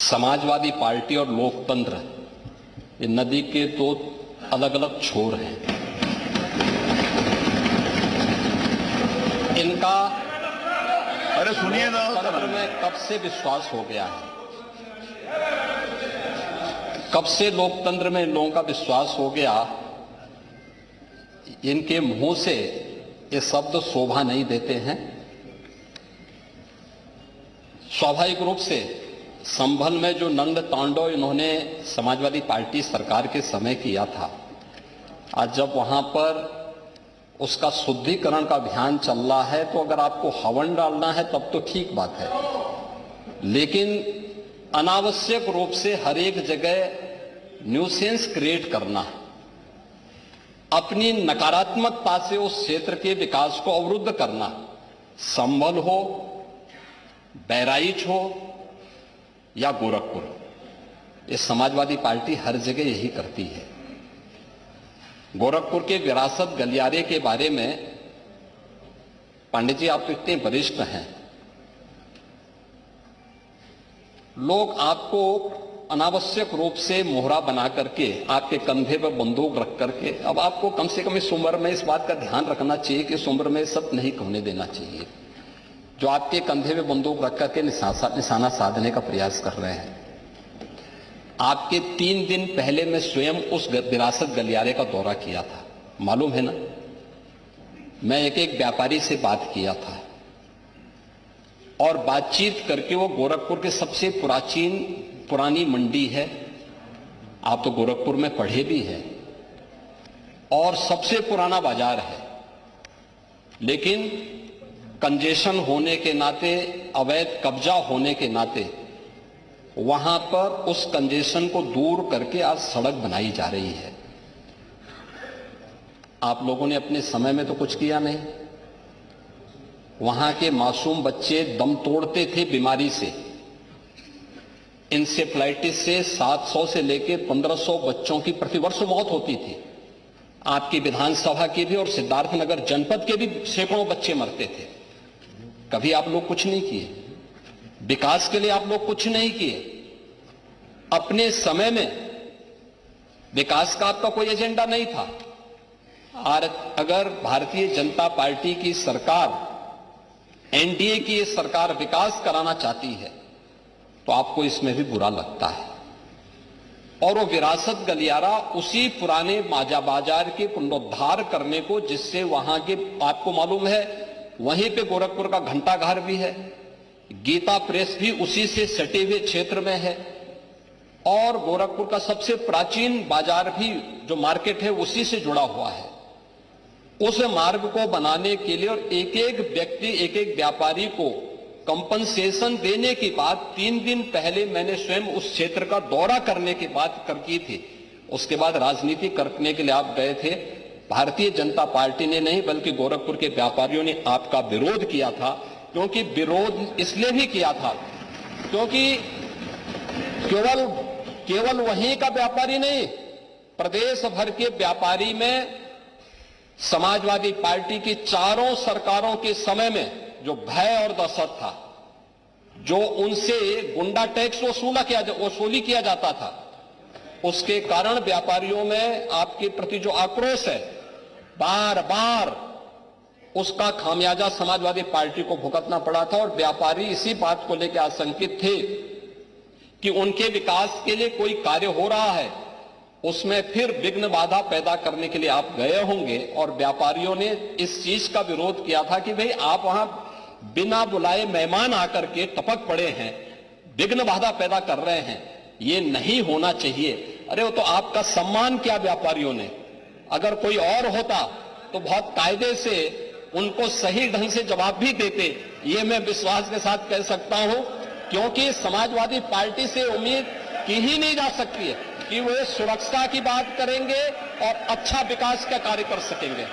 Samajwadi party और लोकतंत्र ये नदी के दो अलग अलग छोर हैं। इनका अरे सुनिए ना, लोकतंत्र में कब से विश्वास हो गया है, कब से लोकतंत्र में लोगों का विश्वास हो गया, इनके मुंह से ये शब्द शोभा नहीं देते हैं। स्वाभाविक रूप से संभल में जो नंद तांडव इन्होंने समाजवादी पार्टी सरकार के समय किया था, आज जब वहां पर उसका शुद्धिकरण का अभियान चल रहा है, तो अगर आपको हवन डालना है तब तो ठीक बात है, लेकिन अनावश्यक रूप से हर एक जगह न्यूसेंस क्रिएट करना, अपनी नकारात्मकता से उस क्षेत्र के विकास को अवरुद्ध करना, संभल हो, बहराइच हो या गोरखपुर, ये समाजवादी पार्टी हर जगह यही करती है। गोरखपुर के विरासत गलियारे के बारे में पंडित जी, आप तो इतने वरिष्ठ हैं, लोग आपको अनावश्यक रूप से मोहरा बना करके आपके कंधे पर बंदूक रख करके, अब आपको कम से कम इस उम्र में इस बात का ध्यान रखना चाहिए कि इस उम्र में सब नहीं होने देना चाहिए, जो आपके कंधे पे बंदूक रख करके निशाना साधने का प्रयास कर रहे हैं। आपके 3 दिन पहले मैं स्वयं उस विरासत गलियारे का दौरा किया था, मालूम है ना। मैं एक व्यापारी से बात किया था और बातचीत करके, वो गोरखपुर के सबसे पुरानी मंडी है, आप तो गोरखपुर में पढ़े भी हैं, और सबसे पुराना बाजार है, लेकिन कंजेशन होने के नाते, अवैध कब्जा होने के नाते वहां पर उस कंजेशन को दूर करके आज सड़क बनाई जा रही है। आप लोगों ने अपने समय में तो कुछ किया नहीं। वहां के मासूम बच्चे दम तोड़ते थे बीमारी से, इंसेफ्लाइटिस से 700 से लेकर 1500 बच्चों की प्रतिवर्ष मौत होती थी। आपकी विधानसभा के भी और सिद्धार्थनगर जनपद के भी सैकड़ों बच्चे मरते थे। कभी आप लोग कुछ नहीं किए, विकास के लिए आप लोग कुछ नहीं किए। अपने समय में विकास का आपका कोई एजेंडा नहीं था। और अगर भारतीय जनता पार्टी की सरकार, एनडीए की ये सरकार विकास कराना चाहती है, तो आपको इसमें भी बुरा लगता है। और वो विरासत गलियारा उसी पुराने माजा बाजार के पुनरुद्धार करने को, जिससे वहां के, आपको मालूम है वहीं पे गोरखपुर का घंटाघर भी है, गीता प्रेस भी उसी से सटे हुए क्षेत्र में है, और गोरखपुर का सबसे प्राचीन बाजार भी जो मार्केट है उसी से जुड़ा हुआ है। उस मार्ग को बनाने के लिए और एक एक व्यक्ति, एक एक व्यापारी को कंपनसेशन देने की बात 3 दिन पहले मैंने स्वयं उस क्षेत्र का दौरा करने की बात की थी। उसके बाद राजनीति करने के लिए आप गए थे। भारतीय जनता पार्टी ने नहीं, बल्कि गोरखपुर के व्यापारियों ने आपका विरोध किया था। क्योंकि विरोध इसलिए भी किया था क्योंकि केवल वहीं का व्यापारी नहीं, प्रदेश भर के व्यापारी में समाजवादी पार्टी की चारों सरकारों के समय में जो भय और दहशत था, जो उनसे गुंडा टैक्स वसूली किया जाता था, उसके कारण व्यापारियों में आपके प्रति जो आक्रोश है, बार बार उसका खामियाजा समाजवादी पार्टी को भुगतना पड़ा था। और व्यापारी इसी बात को लेकर आशंकित थे कि उनके विकास के लिए कोई कार्य हो रहा है, उसमें फिर विघ्न बाधा पैदा करने के लिए आप गए होंगे। और व्यापारियों ने इस चीज का विरोध किया था कि भाई आप वहां बिना बुलाए मेहमान आकर के टपक पड़े हैं, विघ्न बाधा पैदा कर रहे हैं, ये नहीं होना चाहिए। अरे वो तो आपका सम्मान किया व्यापारियों ने। अगर कोई और होता तो बहुत कायदे से उनको सही ढंग से जवाब भी देते, ये मैं विश्वास के साथ कह सकता हूं। क्योंकि समाजवादी पार्टी से उम्मीद की ही नहीं जा सकती है कि वे सुरक्षा की बात करेंगे और अच्छा विकास का कार्य कर सकेंगे।